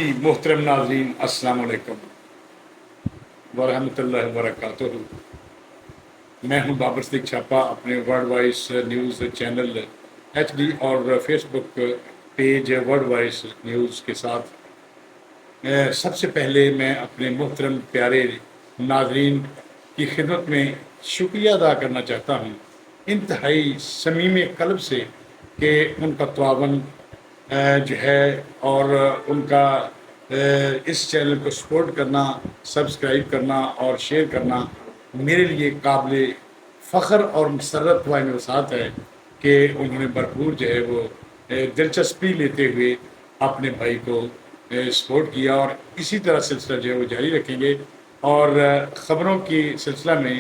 جی محترم ناظرین السلام علیکم ورحمۃ اللہ وبرکاتہ. میں ہوں بابر صدیق چھاپا اپنے world voice news channel HD اور Facebook page world voice news کے ساتھ. سب سے پہلے میں اپنے محترم پیارے ناظرین کی خدمت میں شکریہ ادا کرنا چاہتا ہوں انتہائی صمیم قلب سے کہ ان کا تعاون جو ہے اور ان کا اس چینل کو سپورٹ کرنا، سبسکرائب کرنا اور شیئر کرنا میرے لیے قابل فخر اور مسرت و وسعت ہے کہ انہوں نے بھرپور جو ہے وہ دلچسپی لیتے ہوئے اپنے بھائی کو سپورٹ کیا اور اسی طرح سلسلہ جو ہے وہ جاری رکھیں گے. اور خبروں کی سلسلہ میں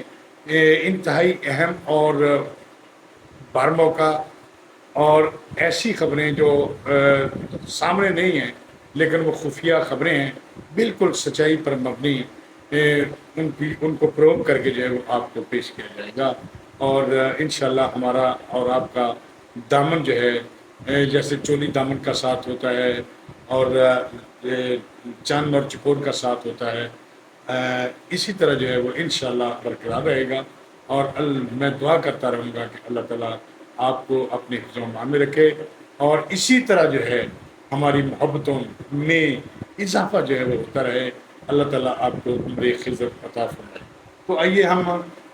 انتہائی اہم اور بار موقع اور ایسی خبریں جو سامنے نہیں ہیں لیکن وہ خفیہ خبریں ہیں، بالکل سچائی پر مبنی، ان کو پروو کر کے جو ہے وہ آپ کو پیش کیا جائے گا. اور انشاءاللہ ہمارا اور آپ کا دامن جو ہے جیسے چولی دامن کا ساتھ ہوتا ہے اور چاند اور چکور کا ساتھ ہوتا ہے، اسی طرح جو ہے وہ انشاءاللہ برقرار رہے گا. اور میں دعا کرتا رہوں گا کہ اللہ تعالیٰ آپ کو اپنے حفظ و امان میں رکھے اور اسی طرح جو ہے ہماری محبتوں میں اضافہ جو ہے وہ ہوتا رہے. اللہ تعالیٰ آپ کو بے خزر عطا فرمائے. تو آئیے ہم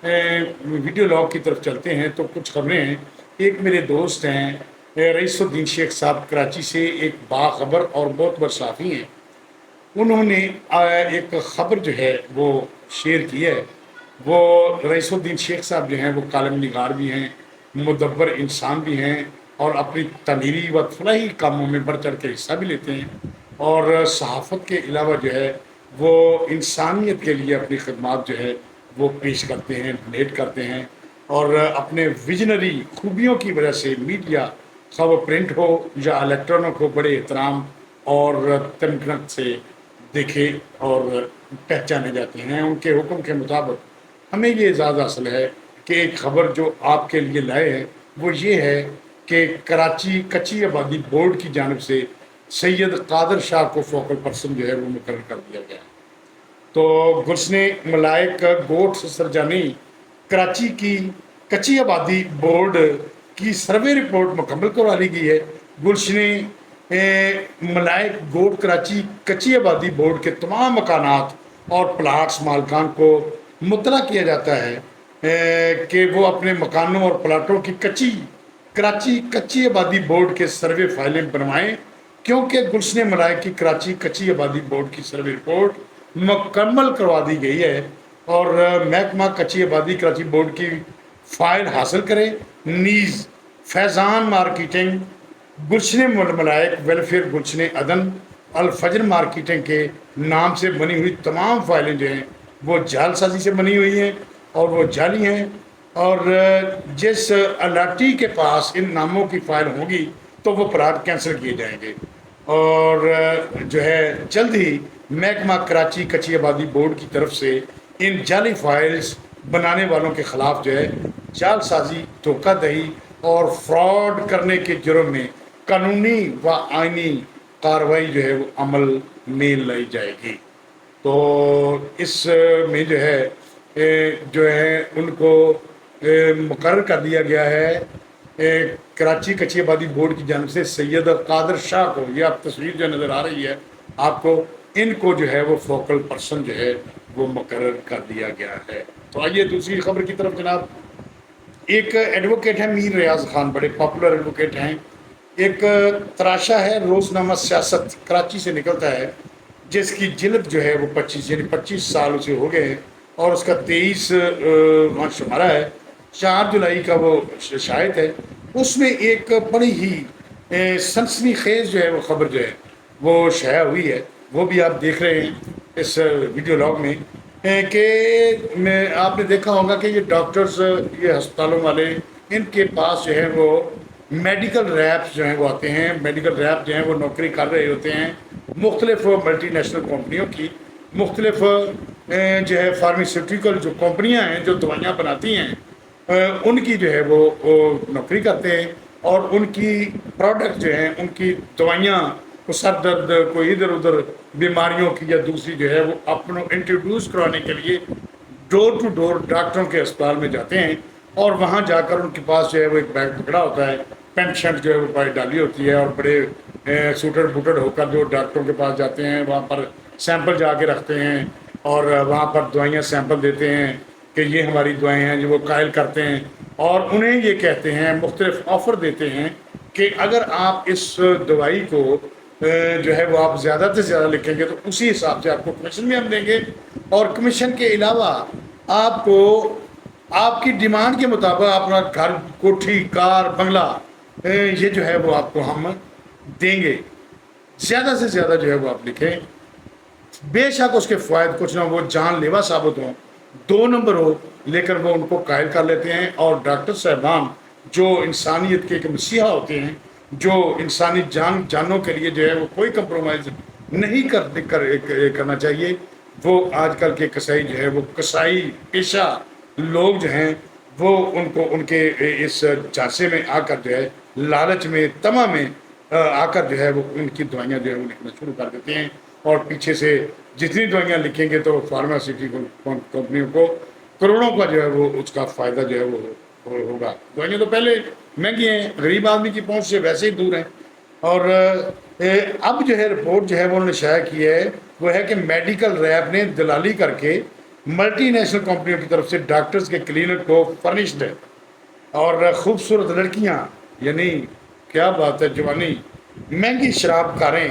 ویڈیو لاگ کی طرف چلتے ہیں. تو کچھ خبریں ہیں. ایک میرے دوست ہیں رئیس الدین شیخ صاحب، کراچی سے ایک باخبر اور بہت بڑے صحافی ہیں. انہوں نے ایک خبر جو ہے وہ شیئر کی ہے. وہ رئیس الدین شیخ صاحب جو ہیں وہ کالم نگار بھی ہیں، مدبر انسان بھی ہیں اور اپنی تعمیری و فلاحی کاموں میں بڑھ چڑھ کے حصہ بھی لیتے ہیں. اور صحافت کے علاوہ جو ہے وہ انسانیت کے لیے اپنی خدمات جو ہے وہ پیش کرتے ہیں، ڈونیٹ کرتے ہیں. اور اپنے ویژنری خوبیوں کی وجہ سے میڈیا، خواہ وہ پرنٹ ہو یا الیکٹرانک ہو، بڑے احترام اور تمکنت سے دیکھے اور پہچانے جاتے ہیں. ان کے حکم کے مطابق ہمیں یہ اعزاز حاصل ہے کہ ایک خبر جو آپ کے لیے لائے ہیں وہ یہ ہے کہ کراچی کچی آبادی بورڈ کی جانب سے سید قادر شاہ کو فوکل پرسن جو ہے وہ مقرر کر دیا گیا. تو گلشن ملائک گوٹھ سرجانی کراچی کی کچی آبادی بورڈ کی سروے رپورٹ مکمل کروا لی گئی ہے. گلشن ملائک گوٹھ کراچی کچی آبادی بورڈ کے تمام مکانات اور پلاٹس مالکان کو مطلع کیا جاتا ہے کہ وہ اپنے مکانوں اور پلاٹوں کی کراچی کچی آبادی بورڈ کے سروے فائلیں بنوائیں، کیونکہ گلشن ملائک کی کراچی کچی آبادی بورڈ کی سروے رپورٹ مکمل کروا دی گئی ہے. اور محکمہ کچی آبادی کراچی بورڈ کی فائل حاصل کرے. نیز فیضان مارکیٹنگ، گلشن ملائک ویلفیئر، گلشن عدن، الفجر مارکیٹنگ کے نام سے بنی ہوئی تمام فائلیں جو ہیں وہ جعل سازی سے بنی ہوئی ہیں اور وہ جعلی ہیں. اور جس الاٹی کے پاس ان ناموں کی فائل ہوگی تو وہ پلاٹ کینسل کیے جائیں گے. اور جو ہے جلد ہی محکمہ کراچی کچی آبادی بورڈ کی طرف سے ان جعلی فائلز بنانے والوں کے خلاف جو ہے جعل سازی، دھوکہ دہی اور فراڈ کرنے کے جرم میں قانونی و آئینی کارروائی جو ہے وہ عمل میں لائی جائے گی. تو اس میں جو ہے ان کو مقرر کر دیا گیا ہے کراچی کچی آبادی بورڈ کی جانب سے سید قادر شاہ کو. یہ آپ تصویر جو نظر آ رہی ہے آپ کو، ان کو جو ہے وہ فوکل پرسن جو ہے وہ مقرر کر دیا گیا ہے. تو آئیے دوسری خبر کی طرف جناب. ایک ایڈوکیٹ ہے میر ریاض خان، بڑے پاپولر ایڈوکیٹ ہیں. ایک تراشا ہے روزنامہ سیاست کراچی سے نکلتا ہے جس کی جلد جو ہے وہ 25 سال اسے ہو گئے ہیں اور اس کا 23 شمارہ ہے. 4 جولائی کا وہ شائع ہے. اس میں ایک بڑی ہی سنسنی خیز جو ہے وہ خبر جو ہے وہ شائع ہوئی ہے. وہ بھی آپ دیکھ رہے ہیں اس ویڈیو لاگ میں کہ آپ نے دیکھا ہوگا کہ یہ ڈاکٹرز، یہ ہسپتالوں والے، ان کے پاس جو ہے وہ میڈیکل ریپس جو ہیں وہ آتے ہیں. میڈیکل ریپ جو ہیں وہ نوکری کر رہے ہوتے ہیں مختلف ملٹی نیشنل کمپنیوں کی. مختلف جو ہے فارمیسیوٹیکل جو کمپنیاں ہیں جو دوائیاں بناتی ہیں ان کی جو ہے وہ نوکری کرتے ہیں اور ان کی پروڈکٹ جو ہیں، ان کی دوائیاں کو سر درد، کوئی ادھر ادھر بیماریوں کی یا دوسری جو ہے وہ اپنا انٹروڈیوس کرانے کے لیے ڈور ٹو ڈور ڈاکٹروں کے اسپتال میں جاتے ہیں، اور وہاں جا کر ان کے پاس جو ہے وہ ایک بیگ پکڑا ہوتا ہے، پینٹ شرٹ جو ہے وہ پائی ڈالی ہوتی ہے، اور بڑے سوٹڈ بوٹڈ ہو کر جو ڈاکٹروں کے پاس جاتے ہیں، وہاں پر سیمپل جا کے رکھتے ہیں، اور وہاں پر دوائیاں سیمپل دیتے ہیں کہ یہ ہماری دوائیں ہیں، جو وہ قائل کرتے ہیں، اور انہیں یہ کہتے ہیں، مختلف آفر دیتے ہیں کہ اگر آپ اس دوائی کو جو ہے وہ آپ زیادہ سے زیادہ لکھیں گے تو اسی حساب سے آپ کو کمیشن بھی ہم دیں گے، اور کمیشن کے علاوہ آپ کو آپ کی ڈیمانڈ کے مطابق اپنا گھر، کوٹھی، کار، بنگلہ یہ جو ہے وہ آپ کو ہم دیں گے، زیادہ سے زیادہ جو ہے وہ آپ لکھیں، بے شک اس کے فوائد کچھ نہ وہ جان لیوا ثابت ہوں، 2 نمبر ہو، لیکن وہ ان کو قائل کر لیتے ہیں، اور ڈاکٹر صاحبان جو انسانیت کے ایک مسیحا ہوتے ہیں، جو انسانی جانوں کے لیے جو ہے وہ کوئی کمپرومائز نہیں کرنا چاہیے، وہ آج کل کے کسائی جو ہے وہ کسائی پیشہ لوگ جو ہیں وہ ان کو ان کے اس جھانسے میں آ کر جو ہے لالچ میں تما میں آ کر جو ہے وہ ان کی دوائیاں جو ہے وہ لکھنا شروع کر دیتے ہیں، اور پیچھے سے جتنی دوائیاں لکھیں گے تو فارماسیوٹیکل کمپنیوں کو کروڑوں کا جو ہے وہ اس کا فائدہ جو ہے وہ ہوگا۔ دوائیاں تو پہلے مہنگی ہیں، غریب آدمی کی پہنچ سے ویسے ہی دور ہیں، اور اب جو ہے رپورٹ جو ہے وہ انہوں نے شائع کی ہے، وہ ہے کہ میڈیکل ریپ نے دلالی کر کے ملٹی نیشنل کمپنیوں کی طرف سے ڈاکٹرز کے کلینک کو فرنشڈ ہے، اور خوبصورت لڑکیاں، یعنی کیا بات ہے، جوانی، مہنگی شراب کاریں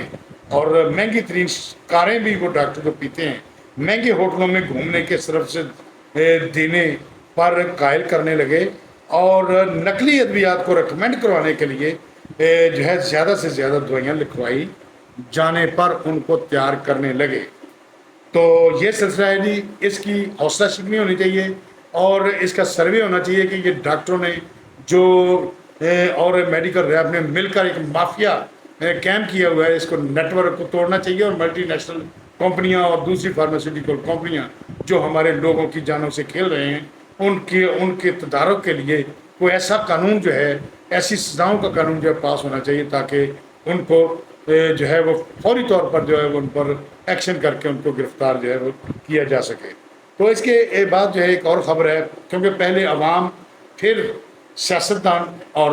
اور مہنگی ترین کاریں بھی وہ ڈاکٹر کو پیتے ہیں، مہنگے ہوٹلوں میں گھومنے کے طرف سے دینے پر قائل کرنے لگے، اور نقلی ادویات کو ریکمینڈ کروانے کے لیے جو ہے زیادہ سے زیادہ دوائیاں لکھوائی جانے پر ان کو تیار کرنے لگے۔ تو یہ سلسلہ ہے جی، اس کی حوصلہ شکنی ہونی چاہیے، اور اس کا سروے ہونا چاہیے کہ یہ ڈاکٹروں نے جو اور میڈیکل ریپ نے مل کر ایک مافیا کیم کیا ہوا ہے، اس کو نیٹ ورک کو توڑنا چاہیے، اور ملٹی نیشنل کمپنیاں اور دوسری فارماسیوٹیکل کمپنیاں جو ہمارے لوگوں کی جانوں سے کھیل رہے ہیں، ان کے تدارک کے لیے کوئی ایسا قانون جو ہے، ایسی سزاؤں کا قانون جو ہے پاس ہونا چاہیے، تاکہ ان کو جو ہے وہ فوری طور پر جو ہے وہ ان پر ایکشن کر کے ان کو گرفتار جو ہے وہ کیا جا سکے۔ تو اس کے بعد جو ہے ایک اور خبر ہے، کیونکہ پہلے عوام پھر سیاستدان، اور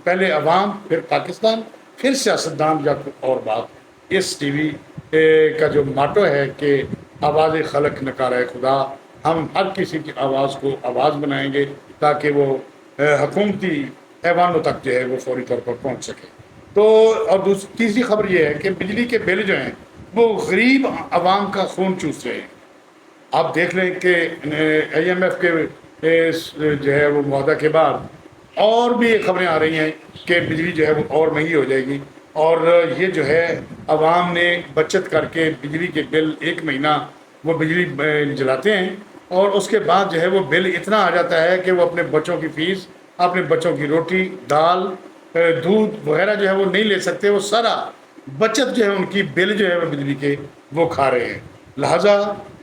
پہلے عوام پھر پاکستان پھر سیاستدان یا اور بات، اس ٹی وی کا جو ماٹو ہے کہ آواز خلق نکارہ خدا، ہم ہر کسی کی آواز کو آواز بنائیں گے تاکہ وہ حکومتی ایوانوں تک جو ہے وہ فوری طور پر پہنچ سکے۔ تو اور تیسری خبر یہ ہے کہ بجلی کے بل جو ہیں وہ غریب عوام کا خون چوس رہے ہیں۔ آپ دیکھ لیں کہ آئی ایم ایف کے جو ہے وہ معاہدہ کے بعد اور بھی خبریں آ رہی ہیں کہ بجلی جو ہے وہ اور مہنگی ہو جائے گی، اور یہ جو ہے عوام نے بچت کر کے بجلی کے بل 1 مہینہ وہ بجلی جلاتے ہیں، اور اس کے بعد جو ہے وہ بل اتنا آ جاتا ہے کہ وہ اپنے بچوں کی فیس، اپنے بچوں کی روٹی، دال، دودھ وغیرہ جو ہے وہ نہیں لے سکتے، وہ سارا بچت جو ہے ان کی بل جو ہے وہ بجلی کے وہ کھا رہے ہیں۔ لہٰذا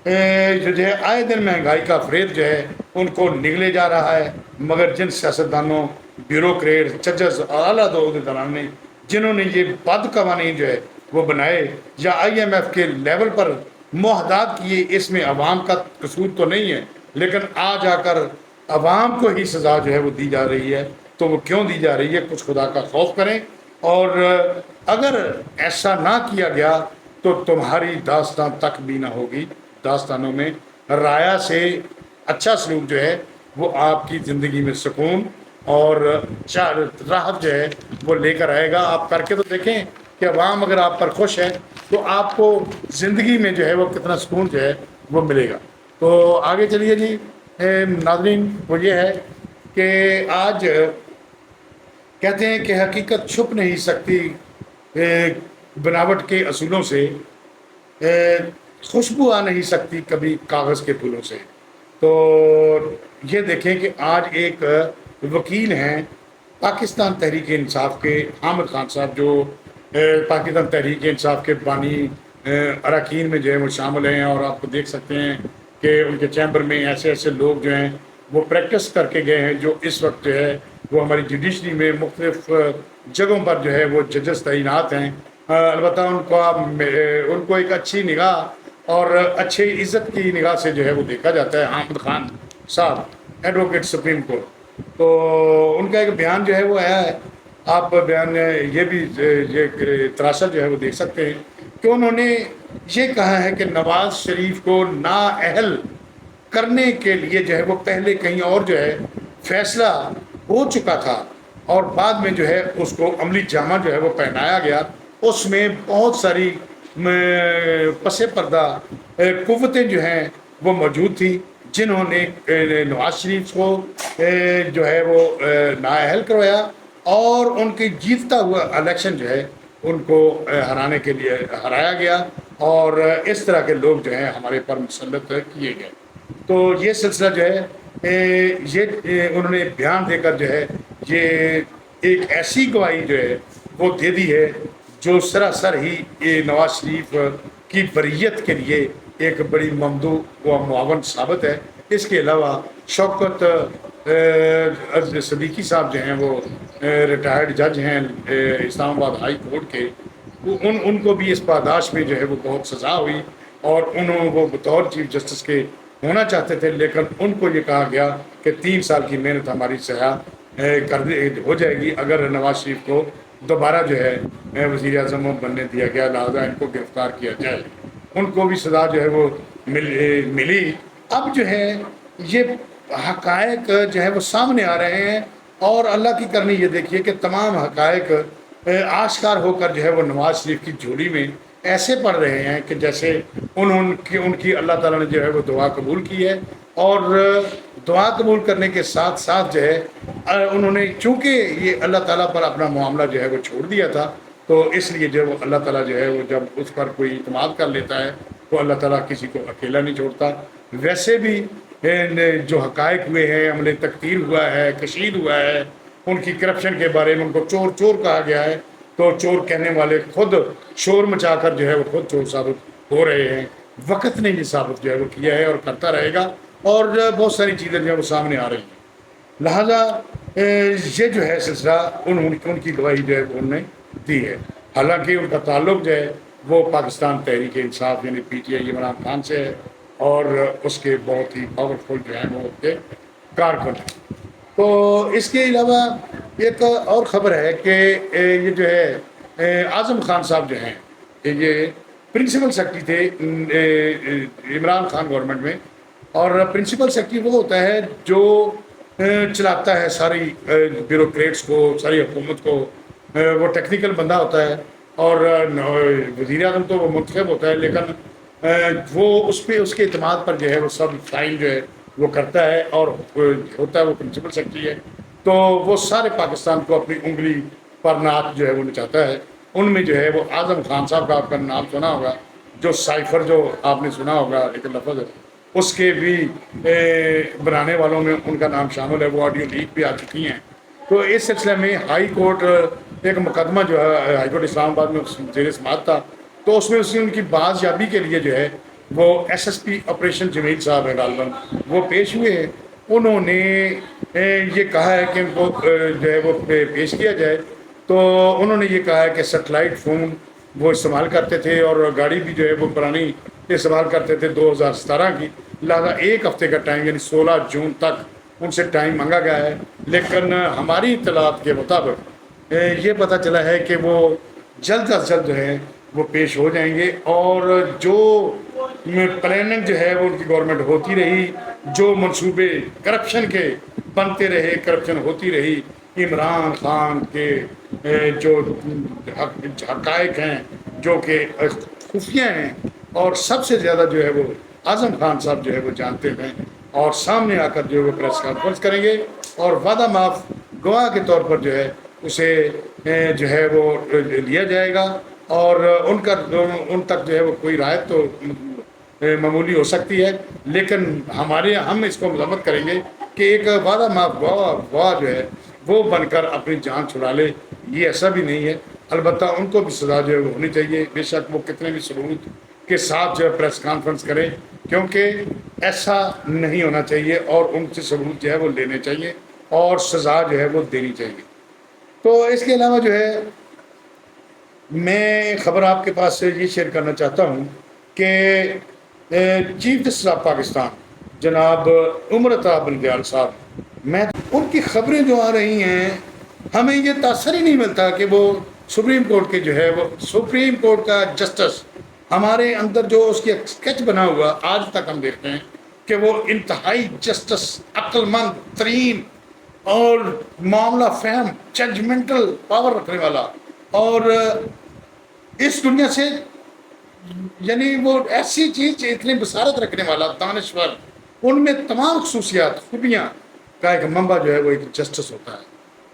جو ہے آئے دن مہنگائی کا فریب جو ہے ان کو نگلے جا رہا ہے، مگر جن سیاستدانوں، بیوروکریٹ، ججز اور اعلیٰ عہدیداران نے جنہوں نے یہ بد قوانین جو ہے وہ بنائے یا آئی ایم ایف کے لیول پر معاہدات کیے، اس میں عوام کا قصور تو نہیں ہے، لیکن آ جا کر عوام کو ہی سزا جو ہے وہ دی جا رہی ہے۔ تو وہ کیوں دی جا رہی ہے؟ کچھ خدا کا خوف کریں، اور اگر ایسا نہ کیا گیا تو تمہاری داستان تک بھی نہ ہوگی۔ داستانوں میں رایا سے اچھا سلوک جو ہے وہ آپ کی زندگی میں سکون اور راحت جو ہے وہ لے کر آئے گا۔ آپ کر کے تو دیکھیں کہ عوام اگر آپ پر خوش ہے تو آپ کو زندگی میں جو ہے وہ کتنا سکون جو ہے وہ ملے گا۔ تو آگے چلیے جی ناظرین، وہ یہ ہے کہ آج کہتے ہیں کہ حقیقت چھپ نہیں سکتی بناوٹ کے اصولوں سے، خوشبو آ نہیں سکتی کبھی کاغذ کے پھولوں سے۔ تو یہ دیکھیں کہ آج ایک وکیل ہیں پاکستان تحریک انصاف کے، حامد خان صاحب، جو پاکستان تحریک انصاف کے بانی اراکین میں جو ہے وہ شامل ہیں، اور آپ کو دیکھ سکتے ہیں کہ ان کے چیمبر میں ایسے ایسے لوگ جو ہیں وہ پریکٹس کر کے گئے ہیں، جو اس وقت جو ہے وہ ہماری جوڈیشری میں مختلف جگہوں پر جو ہے وہ ججز تعینات ہیں، البتہ ان کو ایک اچھی نگاہ اور اچھے عزت کی نگاہ سے جو ہے وہ دیکھا جاتا ہے، حامد خان صاحب، ایڈوکیٹ سپریم کورٹ۔ تو ان کا ایک بیان جو ہے وہ آیا ہے، آپ بیان یہ بھی یہ تراشا جو ہے وہ دیکھ سکتے ہیں کہ انہوں نے یہ کہا ہے کہ نواز شریف کو نااہل کرنے کے لیے جو ہے وہ پہلے کہیں اور جو ہے فیصلہ ہو چکا تھا، اور بعد میں جو ہے اس کو عملی جامہ جو ہے وہ پہنایا گیا۔ اس میں بہت ساری پس پردہ قوتیں جو ہیں وہ موجود تھیں، جنہوں نے نواز شریف کو جو ہے وہ نااہل کروایا، اور ان کی جیتتا ہوا الیکشن جو ہے ان کو ہرانے کے لیے ہرایا گیا، اور اس طرح کے لوگ جو ہیں ہمارے پر مسلط کیے گئے۔ تو یہ سلسلہ جو ہے یہ انہوں نے بیان دے کر جو ہے یہ ایک ایسی گواہی جو ہے وہ دے دی ہے جو سراسر ہی یہ نواز شریف کی بریت کے لیے ایک بڑی ممدوح و معاون ثابت ہے۔ اس کے علاوہ شوکت صدیقی صاحب جو ہیں وہ ریٹائرڈ جج ہیں اسلام آباد ہائی کورٹ کے، ان کو بھی اس پاداش میں جو ہے وہ بہت سزا ہوئی، اور وہ بطور چیف جسٹس کے ہونا چاہتے تھے، لیکن ان کو یہ کہا گیا کہ 3 سال کی محنت ہماری سیاح ہو جائے گی اگر نواز شریف کو دوبارہ جو ہے وزیر اعظم بننے دیا گیا، لہٰذا ان کو گرفتار کیا جائے۔ ان کو بھی سزا جو ہے وہ ملی۔ اب جو ہے یہ حقائق جو ہے وہ سامنے آ رہے ہیں، اور اللہ کی کرنی یہ دیکھیے کہ تمام حقائق آشکار ہو کر جو ہے وہ نواز شریف کی جھولی میں ایسے پڑ رہے ہیں کہ جیسے ان کی اللہ تعالیٰ نے جو ہے وہ دعا قبول کی ہے، اور دعا قبول کرنے کے ساتھ ساتھ جو ہے انہوں نے چونکہ یہ اللہ تعالیٰ پر اپنا معاملہ جو ہے وہ چھوڑ دیا تھا، تو اس لیے جو ہے وہ اللہ تعالیٰ جو ہے وہ جب اس پر کوئی اعتماد کر لیتا ہے تو اللہ تعالیٰ کسی کو اکیلا نہیں چھوڑتا۔ ویسے بھی جو حقائق ہوئے ہیں، عمل تکتیر ہوا ہے، کشید ہوا ہے، ان کی کرپشن کے بارے میں ان کو چور چور کہا گیا ہے، تو چور کہنے والے خود شور مچا کر جو ہے وہ خود چور ثابت ہو رہے ہیں۔ وقت نے یہ ثابت جو ہے وہ کیا ہے اور کرتا رہے گا، اور بہت ساری چیزیں جو ہے وہ سامنے آ رہی ہیں۔ لہذا یہ جو ہے سلسلہ ان کی گواہی جو ہے وہ انہوں نے دی ہے، حالانکہ ان کا تعلق جو ہے وہ پاکستان تحریک انصاف یعنی P T I Imran Khan سے ہے، اور اس کے بہت ہی پاورفل جو ہیں وہ اس کے کارکن ہیں۔ تو اس کے علاوہ ایک اور خبر ہے کہ یہ جو ہے اعظم خان صاحب جو ہیں یہ پرنسپل سیکرٹری تھے عمران خان گورنمنٹ میں، اور پرنسپل سیکرٹری وہ ہوتا ہے جو چلاتا ہے ساری بیوروکریٹس کو، ساری حکومت کو، وہ ٹیکنیکل بندہ ہوتا ہے، اور وزیر اعظم تو وہ منتخب ہوتا ہے، لیکن وہ اس پہ اس کے اعتماد پر جو ہے وہ سب فائل جو ہے وہ کرتا ہے، اور ہوتا ہے وہ پرنسپل سیکرٹری ہے۔ تو وہ سارے پاکستان کو اپنی انگلی پر ناک جو ہے وہ نچاتا ہے۔ ان میں جو ہے وہ اعظم خان صاحب کا آپ کا نام سنا ہوگا، جو سائفر جو آپ نے سنا ہوگا ایک لفظ، اس کے بھی بنانے والوں میں ان کا نام شامل ہے، وہ آڈیو لیک بھی آ چکی ہیں۔ تو اس سلسلے میں ہائی کورٹ ایک مقدمہ جو ہے ہائی کورٹ اسلام آباد میں زیر سماعت تھا، تو اس میں ان کی بازیابی کے لیے جو ہے وہ ایس ایس پی آپریشن جمیل صاحب ہے غالباً، وہ پیش ہوئے ہیں۔ انہوں نے یہ کہا ہے کہ ان کو جو ہے وہ پیش کیا جائے، تو انہوں نے یہ کہا ہے کہ سیٹلائٹ فون وہ استعمال کرتے تھے، اور گاڑی بھی جو ہے وہ پرانی استعمال کرتے تھے 2017 کی، لہٰذا 1 ہفتے کا ٹائم یعنی 16 جون تک ان سے ٹائم مانگا گیا ہے۔ لیکن ہماری اطلاعات کے مطابق یہ پتہ چلا ہے کہ وہ جلد از جلد جو ہے وہ پیش ہو جائیں گے، اور جو پلاننگ جو ہے وہ ان کی گورنمنٹ ہوتی رہی، جو منصوبے کرپشن کے بنتے رہے، کرپشن ہوتی رہی، عمران خان کے جو حقائق ہیں جو کہ خفیہ ہیں، اور سب سے زیادہ جو ہے وہ اعظم خان صاحب جو ہے وہ جانتے ہیں، اور سامنے آ کر جو ہے وہ پریس کانفرنس کریں گے، اور وعدہ معاف گواہ کے طور پر جو ہے اسے جو ہے وہ لیا جائے گا، اور ان تک جو ہے وہ کوئی رعایت تو معمولی ہو سکتی ہے، لیکن ہم اس کو مذمت کریں گے کہ ایک وعدہ معاف گواہ جو ہے وہ بن کر اپنی جان چھڑا لے، یہ ایسا بھی نہیں ہے۔ البتہ ان کو بھی سزا جو ہے وہ ہونی چاہیے، بے شک وہ کتنے بھی ثبوت کے ساتھ جو ہے پریس کانفرنس کریں، کیونکہ ایسا نہیں ہونا چاہیے، اور ان سے ثبوت جو ہے وہ لینے چاہیے، اور سزا جو ہے وہ دینی چاہیے۔ تو اس کے علاوہ جو ہے میں خبر آپ کے پاس سے یہ شیئر کرنا چاہتا ہوں کہ چیف جسٹس آف پاکستان جناب عمر عطا بندیال صاحب، میں ان کی خبریں جو آ رہی ہیں ہمیں یہ تاثر ہی نہیں ملتا کہ وہ سپریم کورٹ کے جو ہے وہ سپریم کورٹ کا جسٹس ہمارے اندر جو اس کی اسکیچ بنا ہوا آج تک ہم دیکھتے ہیں کہ وہ انتہائی جسٹس، عقل مند ترین اور معاملہ فہم، ججمنٹل پاور رکھنے والا، اور اس دنیا سے یعنی وہ ایسی چیز اتنی بصارت رکھنے والا دانشور، ان میں تمام خصوصیات خوبیاں کا ایک منبع جو ہے وہ ایک جسٹس ہوتا ہے،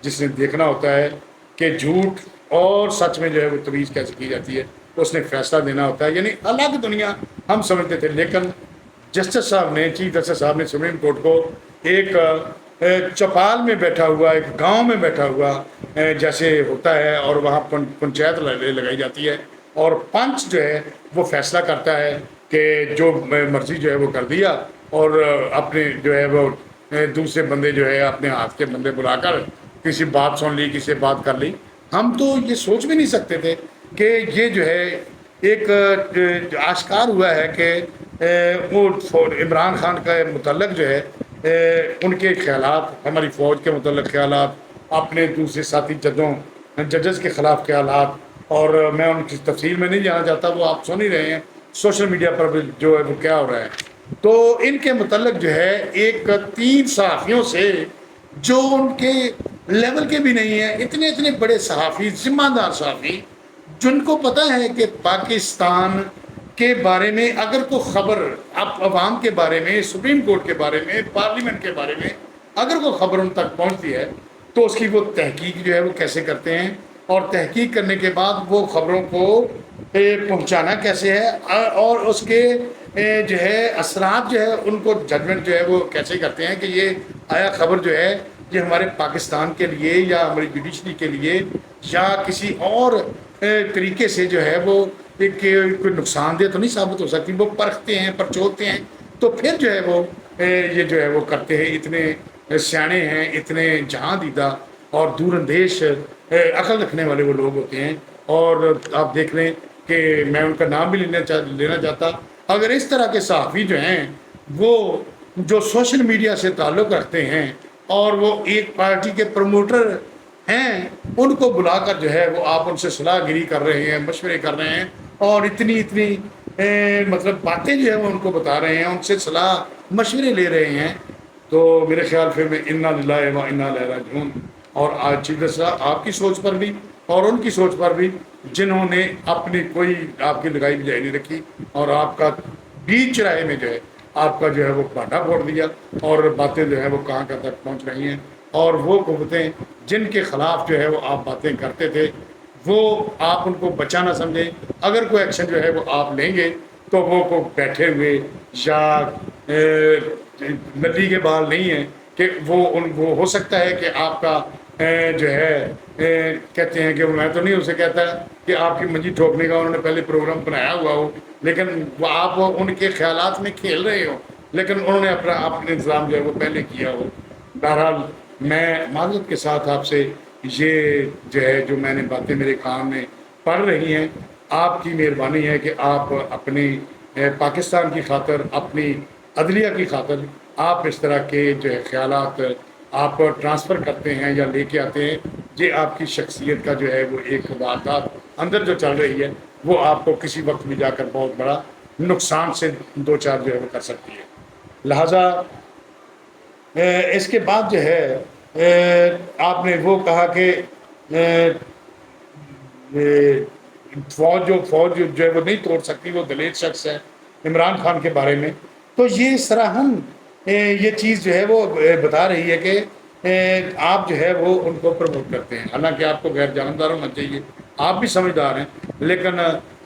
جس نے دیکھنا ہوتا ہے کہ جھوٹ اور سچ میں جو ہے وہ تمیز کیسے کی جاتی ہے، اس نے فیصلہ دینا ہوتا ہے۔ یعنی الگ دنیا ہم سمجھتے تھے، لیکن جسٹس صاحب نے، چیف جسٹس صاحب نے سپریم کورٹ کو ایک چوپال میں بیٹھا ہوا، ایک گاؤں میں بیٹھا ہوا جیسے ہوتا ہے، اور وہاں پنچایت لگائی جاتی ہے، اور پنچ جو ہے وہ فیصلہ کرتا ہے کہ جو مرضی جو ہے وہ کر دیا، اور اپنے جو ہے وہ دوسرے بندے جو ہے اپنے ہاتھ کے بندے بلا کر کسی بات سن لی، کسی بات کر لی۔ ہم تو یہ سوچ بھی نہیں سکتے تھے کہ یہ جو ہے ایک آشکار ہوا ہے کہ وہ عمران خان کا متعلق جو ہے ان کے خیالات، ہماری فوج کے متعلق خیالات، اپنے دوسرے ساتھی ججز کے خلاف خیالات، اور میں ان کی تفصیل میں نہیں جانا چاہتا، وہ آپ سن ہی رہے ہیں سوشل میڈیا پر بھی جو ہے وہ کیا ہو رہا ہے۔ تو ان کے متعلق جو ہے ایک 3 صحافیوں سے جو ان کے لیول کے بھی نہیں ہیں، اتنے اتنے بڑے صحافی، ذمہ دار صحافی، جن کو پتہ ہے کہ پاکستان کے بارے میں اگر کوئی خبر عوام کے بارے میں، سپریم کورٹ کے بارے میں، پارلیمنٹ کے بارے میں اگر کوئی خبر ان تک پہنچتی ہے تو اس کی وہ تحقیق جو ہے وہ کیسے کرتے ہیں، اور تحقیق کرنے کے بعد وہ خبروں کو پہنچانا کیسے ہے، اور اس کے جو ہے اثرات جو ہے ان کو ججمنٹ جو ہے وہ کیسے کرتے ہیں کہ یہ آیا خبر جو ہے یہ ہمارے پاکستان کے لیے یا ہماری جوڈیشری کے لیے یا کسی اور طریقے سے جو ہے وہ ایک کوئی نقصان دہ تو نہیں ثابت ہو سکتی۔ وہ پرکھتے ہیں، پرچوتے ہیں، تو پھر جو ہے وہ یہ جو ہے وہ کرتے ہیں۔ اتنے سیانے ہیں، اتنے جہاں دیدہ اور دور اندیش عقل رکھنے والے وہ لوگ ہوتے ہیں، اور آپ دیکھ لیں کہ میں ان کا نام بھی لینا چاہتا، اگر اس طرح کے صحافی جو ہیں وہ جو سوشل میڈیا سے تعلق رکھتے ہیں اور وہ ایک پارٹی کے پروموٹر ہیں، ان کو بلا کر جو ہے وہ آپ ان سے صلاح گیری کر رہے ہیں، مشورے کر رہے ہیں، اور اتنی اتنی مطلب باتیں جو ہے وہ ان کو بتا رہے ہیں، ان سے صلاح مشورے لے رہے ہیں، تو میرے خیال میں انا للہ و انا الیہ راجعون۔ اور آج چیف جسٹس صاحب آپ کی سوچ پر بھی اور ان کی سوچ پر بھی، جنہوں نے اپنی کوئی آپ کی لگائی بجائی نہیں رکھی، اور آپ کا بیچ چراہے میں جو ہے آپ کا جو ہے وہ پاٹا پھوڑ دیا، اور باتیں جو ہے وہ کہاں تک پہنچ رہی ہیں، اور وہ قوتیں جن کے خلاف جو ہے وہ آپ باتیں کرتے تھے وہ آپ ان کو بچا نہ سمجھیں۔ اگر کوئی ایکشن جو ہے وہ آپ لیں گے تو وہ کو بیٹھے ہوئے یا ندی کے بال نہیں ہیں کہ وہ ہو سکتا ہے کہ آپ کا جو ہے کہتے ہیں کہ میں تو نہیں اسے کہتا کہ آپ کی منجی ٹھوکنے کا انہوں نے پہلے پروگرام بنایا ہوا ہو، لیکن وہ آپ ان کے خیالات میں کھیل رہے ہو، لیکن انہوں نے اپنا انتظام جو ہے وہ پہلے کیا ہو۔ بہرحال میں معذرت کے ساتھ آپ سے یہ جو ہے جو میں نے باتیں میرے کان میں پڑ رہی ہیں، آپ کی مہربانی ہے کہ آپ اپنی پاکستان کی خاطر، اپنی عدلیہ کی خاطر آپ اس طرح کے جو ہے خیالات آپ ٹرانسفر کرتے ہیں یا لے کے آتے ہیں، یہ آپ کی شخصیت کا جو ہے وہ ایک واردات اندر جو چل رہی ہے وہ آپ کو کسی وقت بھی جا کر بہت بڑا نقصان سے دو چار جو ہے وہ کر سکتی ہے۔ لہٰذا اس کے بعد جو ہے آپ نے وہ کہا کہ فوج جو ہے وہ نہیں توڑ سکتی، وہ دلیر شخص ہے عمران خان کے بارے میں، تو یہ سراہم یہ چیز جو ہے وہ بتا رہی ہے کہ آپ جو ہے وہ ان کو پروموٹ کرتے ہیں، حالانکہ آپ کو غیر جانبدار ہونا چاہیے، آپ بھی سمجھدار ہیں، لیکن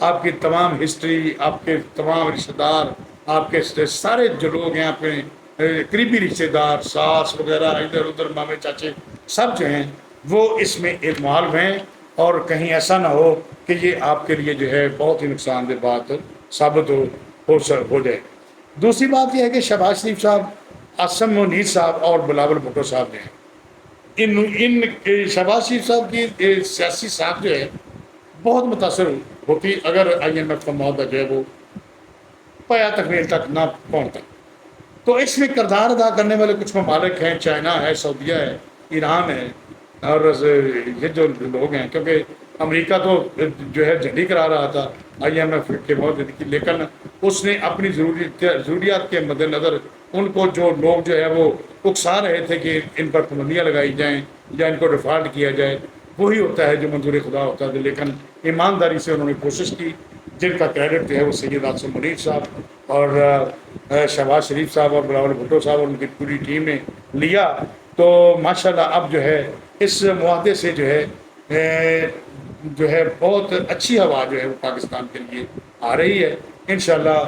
آپ کی تمام ہسٹری، آپ کے تمام رشتہ دار، آپ کے سارے جو لوگ ہیں آپ کے قریبی رشتہ دار، ساس وغیرہ، ادھر ادھر مامے چاچے سب جو ہیں وہ اس میں انوالو ہیں، اور کہیں ایسا نہ ہو کہ یہ آپ کے لیے جو ہے بہت ہی نقصان دہ بات ثابت ہو جائے۔ دوسری بات یہ ہے کہ شہباز شریف صاحب، عاصم منیر صاحب اور بلاول بھٹو صاحب جو ہیں، ان شہباز شریف صاحب کی سیاسی ساکھ جو ہے بہت متاثر ہوتی اگر IMF کا معاہدہ جو ہے وہ پایا تکمیل تک نہ پہنچتا۔ تو اس میں کردار ادا کرنے والے کچھ ممالک ہیں، چائنا ہے، سعودیہ ہے، ایران ہے، اور یہ جو لوگ ہیں، کیونکہ امریکہ تو جو ہے جھنڈی کرا رہا تھا IMF کے معاہدے کی، لیکن اس نے اپنی ضروریات کے مد نظر ان کو جو لوگ جو ہے وہ اکسا رہے تھے کہ ان پر پابندیاں لگائی جائیں یا ان کو ڈیفالٹ کیا جائے، وہی ہوتا ہے جو منظور خدا ہوتا ہے۔ لیکن ایمانداری سے انہوں نے کوشش کی، جن کا کریڈٹ جو ہے وہ سید آصم منیر صاحب اور شہباز شریف صاحب اور بلاول بھٹو صاحب اور ان کی پوری ٹیم نے لیا۔ تو ماشاءاللہ اب جو ہے اس معاہدے سے جو ہے بہت اچھی ہوا جو ہے وہ پاکستان کے لیے آ رہی ہے انشاءاللہ۔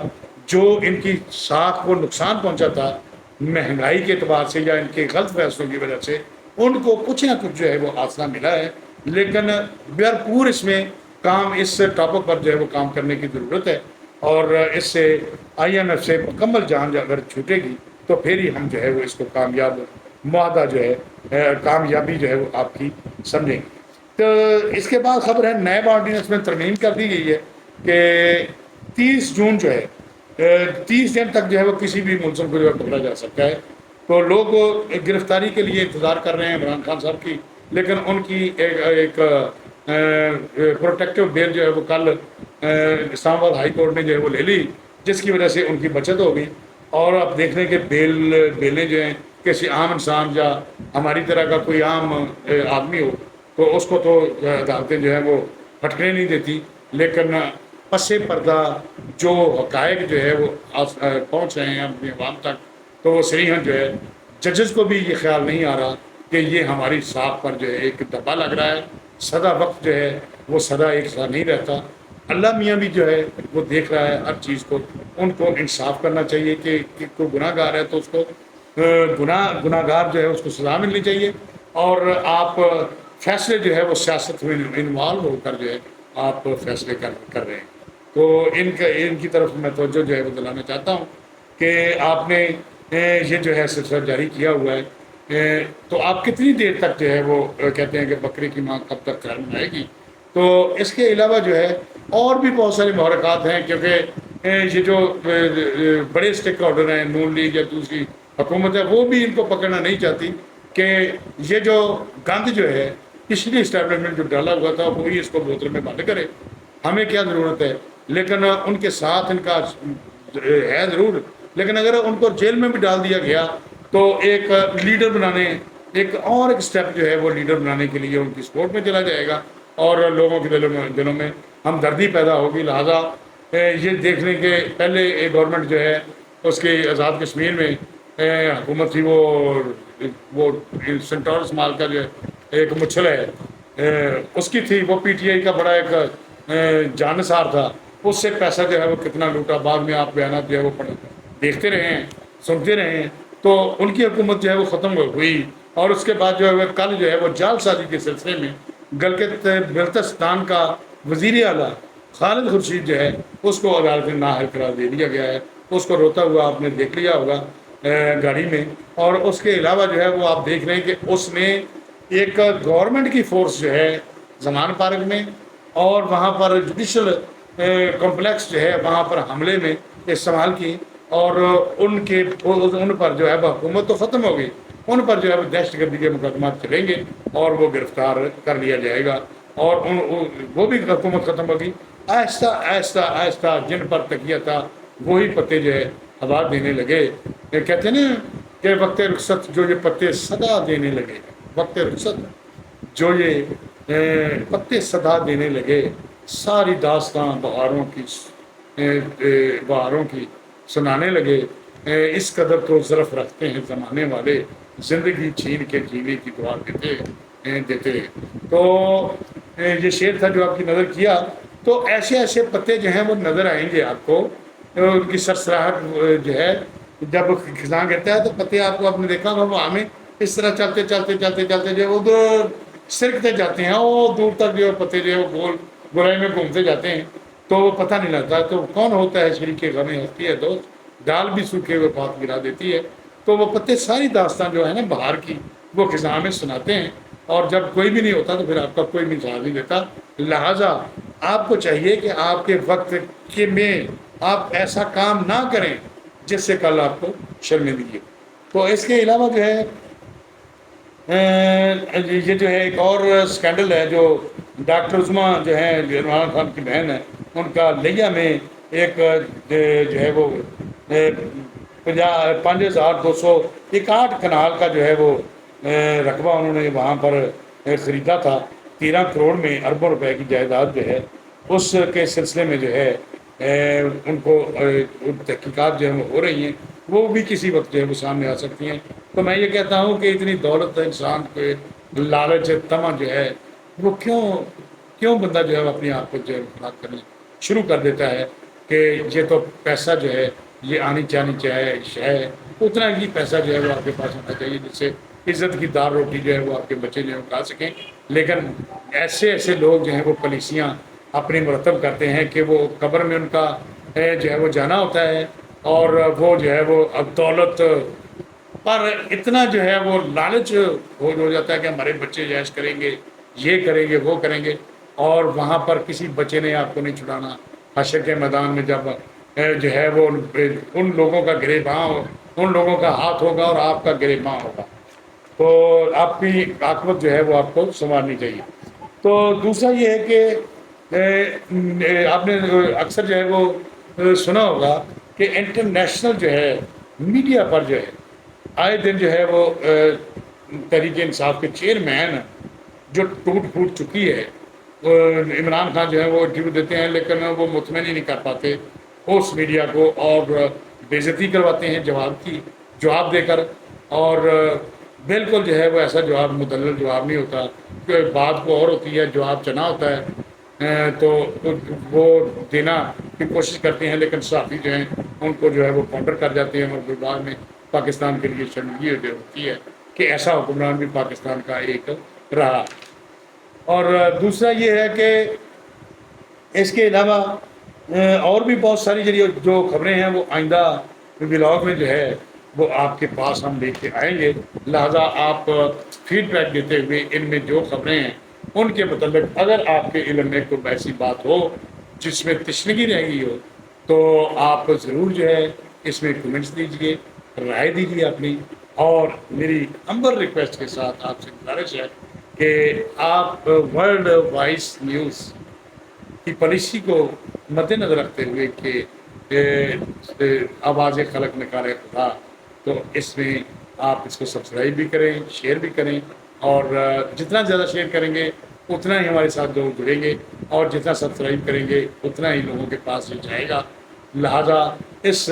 جو ان کی ساکھ کو نقصان پہنچا تھا مہنگائی کے اعتبار سے یا ان کے غلط فیصلوں کی وجہ سے، ان کو کچھ نہ کچھ جو ہے وہ آسنا ملا ہے، لیکن بھرپور اس میں کام، اس ٹاپک پر جو ہے وہ کام کرنے کی ضرورت ہے، اور اس سے IMF سے مکمل جان اگر چھوٹے گی تو پھر ہی ہم جو ہے وہ اس کو کامیاب معاہدہ جو ہے کامیابی جو ہے وہ آپ کی سمجھیں گے۔ تو اس کے بعد خبر ہے نیب آرڈیننس میں ترمیم کر دی گئی ہے کہ 30 جون جو ہے 30 دن تک جو ہے وہ کسی بھی ملزم کو جو ہے پکڑا جا سکتا ہے۔ تو لوگ گرفتاری کے لیے انتظار کر رہے ہیں عمران خان صاحب کی، لیکن ان کی ایک پروٹیکٹیو بیل جو ہے وہ کل اسلام آباد ہائی کورٹ نے جو ہے وہ لے لی، جس کی وجہ سے ان کی بچت ہو گئی۔ اور اب دیکھ رہے ہیں کہ بیلیں جو ہیں کسی عام انسان یا ہماری طرح کا کوئی عام آدمی ہو تو اس کو تو عدالتیں جو ہیں وہ پھٹکنے نہیں دیتی، لیکن پس پردہ جو حقائق جو ہے وہ پہنچ رہے ہیں اپنی عوام تک، تو وہ صحیح جو ہے ججز کو بھی یہ خیال نہیں آ رہا کہ یہ ہماری ساکھ پر جو ہے ایک دبا لگ رہا ہے۔ سدا وقت جو ہے وہ سدا ایک سا نہیں رہتا، اللہ میاں بھی جو ہے وہ دیکھ رہا ہے ہر چیز کو۔ ان کو انصاف کرنا چاہیے کہ کوئی گناہ گار ہے تو اس کو گناہ گار جو ہے اس کو سزا ملنی چاہیے، اور آپ فیصلے جو ہے وہ سیاست میں انوالو ہو کر جو ہے آپ فیصلے کر رہے ہیں۔ تو ان کی طرف میں توجہ جو ہے وہ دلانا چاہتا ہوں کہ آپ نے یہ جو ہے سلسلہ جاری کیا ہوا ہے، تو آپ کتنی دیر تک جو ہے وہ کہتے ہیں کہ بکری کی ماں کب تک خیر منائے گی؟ تو اس کے علاوہ جو ہے اور بھی بہت سارے محرکات ہیں، کیونکہ یہ جو بڑے اسٹیک ہولڈر ہیں، نون لیگ یا دوسری حکومت ہے، وہ بھی ان کو پکڑنا نہیں چاہتی کہ یہ جو گند جو ہے پچھلی اسٹیبلشمنٹ جو ڈالا ہوا تھا وہی اس کو بوتل میں بند کرے، ہمیں کیا ضرورت ہے؟ لیکن ان کے ساتھ ان کا ہے ضرور، لیکن اگر ان کو جیل میں بھی ڈال دیا گیا تو ایک لیڈر بنانے، ایک سٹیپ جو ہے وہ لیڈر بنانے کے لیے ان کی سپورٹ میں چلا جائے گا، اور لوگوں کے دلوں میں ہمدردی پیدا ہوگی۔ لہٰذا یہ دیکھ لیں کہ پہلے ایک گورنمنٹ جو ہے اس کی آزاد کشمیر میں حکومت تھی، وہ سینٹورس مال کا جو ایک مچھل ہے اس کی تھی، وہ PTI کا بڑا ایک جانصار تھا، اس سے پیسہ جو ہے وہ کتنا لوٹا، بعد میں آپ بیانات جو ہے وہ دیکھتے رہے ہیں، سنتے رہے ہیں۔ تو ان کی حکومت جو ہے وہ ختم ہوئی، اور اس کے بعد جو ہے وہ کل جو ہے وہ جال سازی کے سلسلے میں گلگت بلتستان کا وزیر اعلیٰ خالد خورشید جو ہے اس کو عدالت میں نااہل قرار دے دیا گیا ہے۔ اس کو روتا ہوا آپ نے دیکھ لیا ہوگا گاڑی میں، اور اس کے علاوہ جو ہے وہ آپ دیکھ رہے ہیں کہ اس نے ایک گورنمنٹ کی فورس جو ہے زمان پارک میں اور وہاں پر جوڈیشل کمپلیکس جو ہے وہاں پر حملے میں استعمال کی، اور ان پر جو ہے وہ حکومت تو ختم ہو گئی، ان پر جو ہے وہ دہشت گردی کے مقدمات چلیں گے اور وہ گرفتار کر لیا جائے گا، اور وہ بھی حکومت ختم ہوگی۔ آہستہ آہستہ آہستہ جن پر تکیہ تھا وہی پتے جو ہے ہوا دینے لگے۔ یہ کہتے ہیں نا کہ وقت رخصت جو یہ پتے صدا دینے لگے، وقت رخصت جو یہ پتے صدا دینے لگے، ساری داستان بہاروں کی سنانے لگے، اس قدر تو ظرف رکھتے ہیں زمانے والے، زندگی چھین کے جینے کی دعا دیتے۔ تو یہ شعر تھا جو آپ کی نظر کیا، تو ایسے ایسے پتے جو ہیں وہ نظر آئیں گے آپ کو، ان کی سرسراہٹ جو ہے جب کسان کہتا ہے تو پتے آپ کو آپ نے دیکھا وہ ہمیں اس طرح چلتے چلتے چلتے چلتے جو ہے ادھر سرکتے جاتے ہیں، اور دور تک جو پتے جو ہے وہ گورائی میں گھومتے جاتے ہیں، تو وہ پتہ نہیں لگتا تو کون ہوتا ہے شریک غم ہستی ہے دوست، ڈال بھی سوکھے ہوئے پات گرا دیتی ہے۔ تو وہ پتے ساری داستان جو ہے نا بہار کی وہ خزاں میں سناتے ہیں، اور جب کوئی بھی نہیں ہوتا تو پھر آپ کا کوئی بھی ساتھ نہیں دیتا۔ لہذا آپ کو چاہیے کہ آپ کے وقت کے میں آپ ایسا کام نہ کریں جس سے کل آپ کو شرمندگی ہو۔ تو اس کے علاوہ جو ہے یہ جو ہے ایک اور سکینڈل ہے جو ڈاکٹر عظما جو ہیں عمران خان کی بہن ہے، ان کا لیا میں ایک جو ہے وہ 5281 کنال کا جو ہے وہ رقبہ انہوں نے وہاں پر خریدا تھا 13 کروڑ میں، اربوں روپے کی جائیداد جو ہے، اس کے سلسلے میں جو ہے ان کو تحقیقات جو ہے وہ ہو رہی ہیں، وہ بھی کسی وقت جو ہے وہ سامنے آ سکتی ہیں۔ تو میں یہ کہتا ہوں کہ اتنی دولت انسان کے لالچ طمع جو ہے وہ کیوں بندہ جو ہے وہ اپنے آپ کو جو ہے خراب کرنا شروع کر دیتا ہے کہ یہ تو پیسہ جو ہے یہ آنی جانی چاہے ہے، اتنا ہی پیسہ جو ہے وہ آپ کے پاس ہونا چاہیے جس سے عزت کی دار روٹی جو ہے وہ آپ کے بچے جو ہے وہ کھا سکیں۔ لیکن ایسے لوگ جو ہیں وہ پالیسیاں اپنی مرتب کرتے ہیں کہ وہ قبر میں ان کا جو ہے وہ جانا ہوتا ہے، اور وہ جو ہے وہ اب دولت پر اتنا جو ہے وہ لالچ ہو جاتا ہے کہ ہمارے بچے عیش کریں گے، یہ کریں گے، وہ کریں گے، اور وہاں پر کسی بچے نے آپ کو نہیں چھڑانا۔ حشر کے میدان میں جب جو ہے وہ ان لوگوں کا گریباں ان لوگوں کا ہاتھ ہوگا اور آپ کا گریباں ہوگا، تو آپ کی عاقبت جو ہے وہ آپ کو سنوارنی چاہیے۔ تو دوسرا یہ ہے کہ آپ نے اکثر جو ہے وہ سنا ہوگا کہ انٹرنیشنل جو ہے میڈیا پر جو ہے آئے دن جو ہے وہ تحریک انصاف کے چیئرمین جو ٹوٹ پھوٹ چکی ہے، عمران خان جو ہے وہ انٹرویو دیتے ہیں لیکن وہ مطمئن ہی نہیں کر پاتے اس میڈیا کو، اور بے عزتی کرواتے ہیں جواب دے کر، اور بالکل جو ہے وہ ایسا جواب مدلل جواب نہیں ہوتا کہ بات کو اور ہوتی ہے، جواب چنا ہوتا ہے، تو وہ دینا کی کوشش کرتے ہیں لیکن صحافی جو ہیں ان کو جو ہے وہ کاؤنٹر کر جاتے ہیں، اور پھر بعد میں پاکستان کے لیے شرمندگی جو ہوتی ہے کہ ایسا حکمران بھی پاکستان کا ایک رہا۔ اور دوسرا یہ ہے کہ اس کے علاوہ اور بھی بہت ساری جو خبریں ہیں وہ آئندہ ولاگ میں جو ہے وہ آپ کے پاس ہم لے کے آئیں گے، لہذا آپ فیڈ بیک دیتے ہوئے ان میں جو خبریں ہیں ان کے متعلق اگر آپ کے علم میں کوئی ایسی بات ہو جس میں تشنگی رہ گئی ہو تو آپ ضرور جو ہے اس میں کمنٹس دیجئے، رائے دیجیے اپنی، اور میری ہمبل ریکویسٹ کے ساتھ آپ سے گزارش ہے کہ آپ ورلڈ وائس نیوز کی پالیسی کو مد نظر رکھتے ہوئے کہ آواز خلق نکالے خدا، تو اس میں آپ اس کو سبسکرائب بھی کریں، شیئر بھی کریں، اور جتنا زیادہ شیئر کریں گے اتنا ہی ہمارے ساتھ لوگ جڑیں گے، اور جتنا سبسکرائب کریں گے اتنا ہی لوگوں کے پاس یہ جائے گا، لہذا اس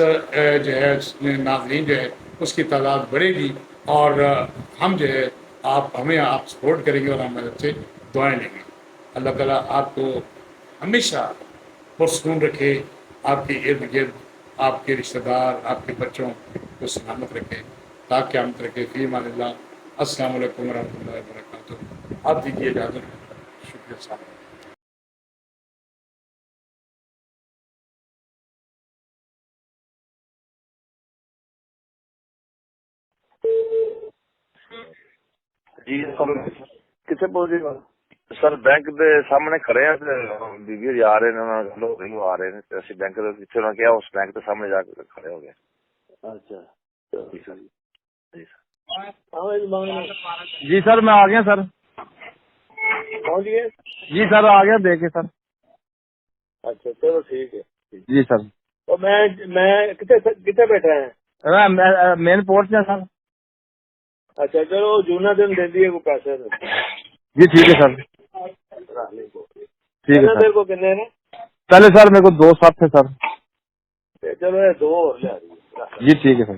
جو ہے ناظرین جو ہے اس کی تعداد بڑھے گی، اور ہم جو ہے ہمیں آپ سپورٹ کریں گے اور ہم مدد سے دعائیں لیں گے۔ اللہ تعالیٰ آپ کو ہمیشہ پرسکون رکھے، آپ کے ارد گرد آپ کے رشتہ دار، آپ کے بچوں کو سلامت رکھے، تاکہ قیامت رکھے۔ فی امان اللہ۔ السلام علیکم ورحمۃ اللہ وبرکاتہ۔ آپ دیجیے اجازت، شکریہ صاحب۔ جی کتنے پہنچ گئے سر؟ بینک دے سامنے کھڑے ہیں، بیوی جی آ رہے ہیں، انہوں نے گل ہو گئی، وہ آ رہے ہیں، اسی بینک جتنے انہوں نے کیا اس بینک کے سامنے جا کے کھڑے ہو گئے۔ اچھا جی سر، جی سر، جی سر میں آ گیا سر۔ پہنچ گئے؟ جی سر آ گیا دیکھے سر۔ اچھا چلو ٹھیک ہے۔ جی سر تو میں کتنے بیٹھے ہیں؟ مین پورٹ میں سر۔ اچھا چلو جونا دن دے دیے کو پیسے جی ٹھیک ہے سر، ٹھیک ہے دیر سر۔ کو کتنے نے؟ پہلے سر میرے کو 2 ساتھ تھے سر۔ چلو یہ 2 اور لے آ رہی ہے۔ جی ٹھیک ہے سر۔